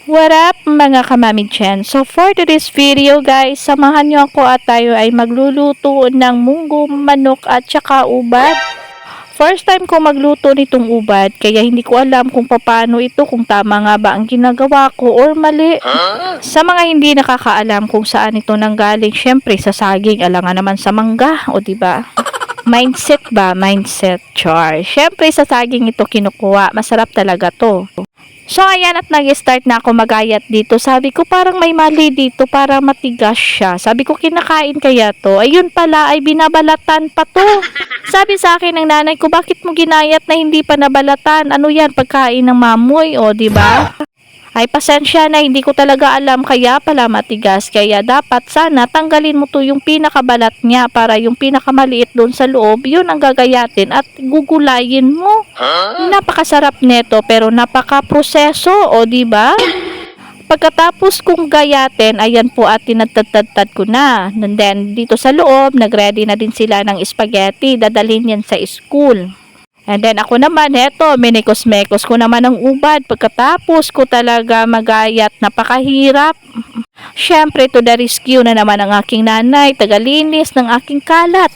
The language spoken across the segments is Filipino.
What up mga kamamigchen? So for today's video guys, samahan nyo ako at tayo ay magluluto ng munggo, manok at saka ubad. First time ko magluto nitong ubad, kaya hindi ko alam kung paano ito, kung tama nga ba ang ginagawa ko or mali. Sa mga hindi nakakaalam kung saan ito nanggaling, syempre sa saging, alangan naman sa mangga, o diba? Mindset ba? Mindset, char. Syempre sa saging ito kinukuha, masarap talaga to. So ayan, at nag-start na ako magayat dito. Sabi ko parang may mali dito, para matigas siya. Sabi ko kinakain kaya to. Ayun pala ay binabalatan pa to. Sabi sa akin ng nanay ko, bakit mo ginayat na hindi pa nabalatan? Ano yan, pagkain ng mamoy, o di ba? Ay pasensya na, hindi ko talaga alam, kaya pala matigas. Kaya dapat sana tanggalin mo to yung pinakabalat niya, para yung pinakamaliit doon sa loob, yun ang gagayatin at gugulayin mo. Napakasarap neto pero napaka-proseso, o di ba? Pagkatapos kong gayatin, ayan po at tinatad-tad ko na. And then dito sa loob, nagready na din sila ng spaghetti, dadalhin yan sa school. And then ako naman, heto, minikos-mekos ko naman ng ubad. Pagkatapos ko talaga magayat, napakahirap. Syempre, to the rescue na naman ang aking nanay, tagalinis ng aking kalat.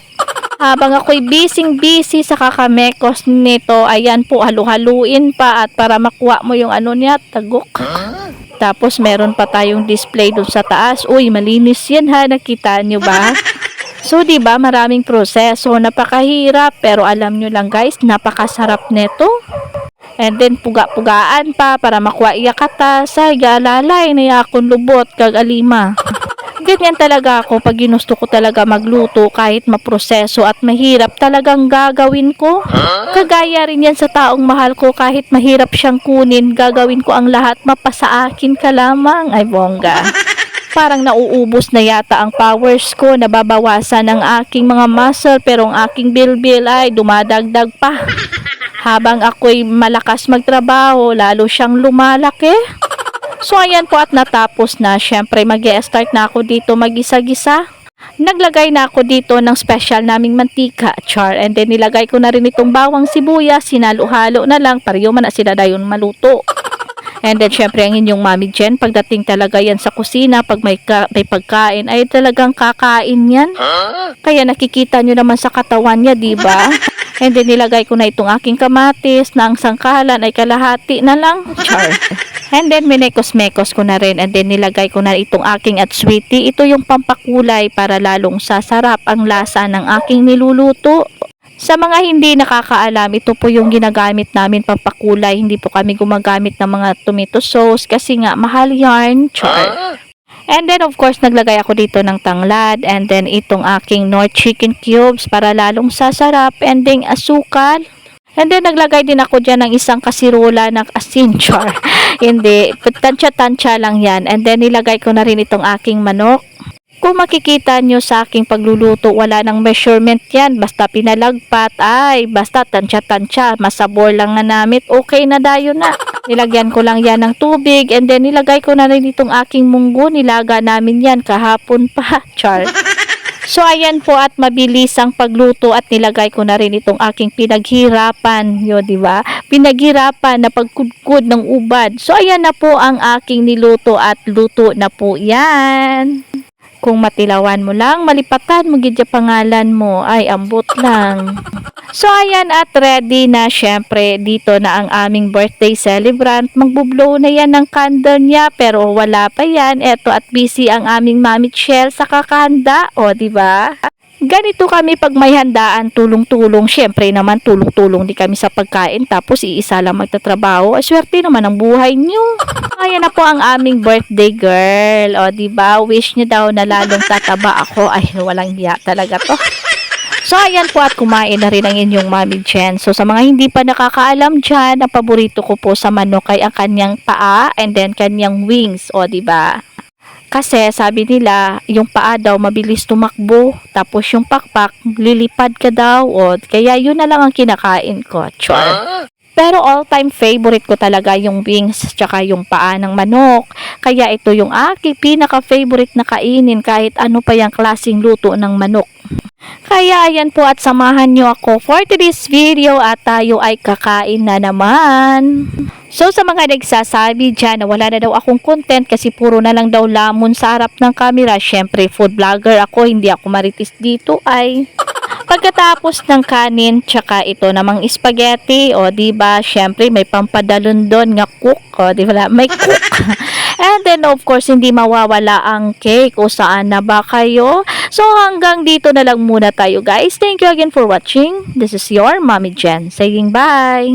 Habang ako'y busy sa kakamekos nito, ayan po, halu-haluin pa at para makuha mo yung ano niya, tagok. Tapos meron pa tayong display dun sa taas. Uy, malinis yan ha, nakita nyo ba? So, di ba, maraming proseso, napakahirap, pero alam nyo lang guys, napakasarap neto. And then, puga-pugaan pa para makuha iyakata, sa galalay na yakon lubot, kag alima. Ganyan talaga ako pag ginusto ko talaga magluto, kahit maproseso at mahirap, talagang gagawin ko. Kagaya rin yan sa taong mahal ko, kahit mahirap siyang kunin, gagawin ko ang lahat, mapasa akin ka lamang. Ay, bongga. Parang nauubos na yata ang powers ko, nababawasan ang aking mga muscle, pero ang aking bilbil ay dumadagdag pa. Habang ako'y malakas magtrabaho, lalo siyang lumalaki. So ayan po, at natapos na. Syempre mag-i-start na ako dito magisa-gisa. Naglagay na ako dito ng special naming mantika, char. And then nilagay ko na rin itong bawang sibuyas, sinalo-halo na lang para yung na sila dayon maluto. And then, syempre, ang inyong Mami Jen, pagdating talaga yan sa kusina, pag may pagkain, ay talagang kakain yan. Kaya nakikita nyo naman sa katawan niya, diba? And then, nilagay ko na itong aking kamatis, na ang sangkalan ay kalahati na lang. Char. And then, minekos-mekos ko na rin. And then, nilagay ko na itong aking at sweetie. Ito yung pampakulay para lalong sasarap ang lasa ng aking niluluto. Sa mga hindi nakakaalam, ito po yung ginagamit namin pampakulay. Hindi po kami gumagamit ng mga tomato sauce kasi nga mahal yarn. Char. And then of course, naglagay ako dito ng tanglad. And then itong aking Knorr chicken cubes para lalong sasarap. And then asukal. And then naglagay din ako dyan ng isang kasirola ng asin. Char. Hindi, tansya-tansya lang yan. And then nilagay ko na rin itong aking manok. Kung makikita nyo sa aking pagluluto, wala nang measurement yan. Basta pinalagpat, ay basta tansya-tansya, masabor lang na namit, okay na dayo na. Nilagyan ko lang yan ng tubig, and then nilagay ko na rin itong aking munggo. Nilaga namin yan kahapon pa, char. So ayan po, at mabilis ang pagluto, at nilagay ko na rin itong aking pinaghirapan, yo, di ba? Pinaghirapan na pagkudkod ng ubad. So ayan na po ang aking niluto, at luto na po yan. Kung matilawan mo lang, malipatan mo gidya pangalan mo, ay ambot lang. So ayan, at ready na. Syempre dito na ang aming birthday celebrant. Magbublow na yan ng candle niya, pero wala pa yan. Eto, at busy ang aming Mami Chel sa kakahanda, o diba? Ganito kami pag may handaan, tulong-tulong. Syempre naman, tulong-tulong di kami sa pagkain, tapos iisa lang magtatrabaho. Ay, swerte naman ang buhay nyo. Ayan na po ang aming birthday girl. O, diba? Wish nyo daw na lalong tataba ako. Ay, walang hiya talaga to. So, ayan po, at kumain na rin ang inyong Mami Jen. So, sa mga hindi pa nakakaalam dyan, ang paborito ko po sa manok ay ang kanyang paa and then kanyang wings. O, diba? Kasi sabi nila, yung paa daw mabilis tumakbo, tapos yung pakpak, lilipad ka daw. O, kaya yun na lang ang kinakain ko. Char. Pero all-time favorite ko talaga yung wings tsaka yung paa ng manok. Kaya ito yung aking pinaka-favorite na kainin kahit ano pa yung klaseng luto ng manok. Kaya ayan po, at samahan nyo ako for today's video at tayo ay kakain na naman. So sa mga nagsasabi dyan na wala na daw akong content kasi puro na lang daw lamon sa harap ng camera, syempre food vlogger ako, hindi ako maritis dito ay pagkatapos ng kanin tsaka ito namang spaghetti, o di ba syempre may pampadalon doon nga cook, o di ba may cook. And then of course hindi mawawala ang cake, o saan na ba kayo? So hanggang dito na lang muna tayo guys. Thank you again for watching. This is your Mommy Jen saying bye.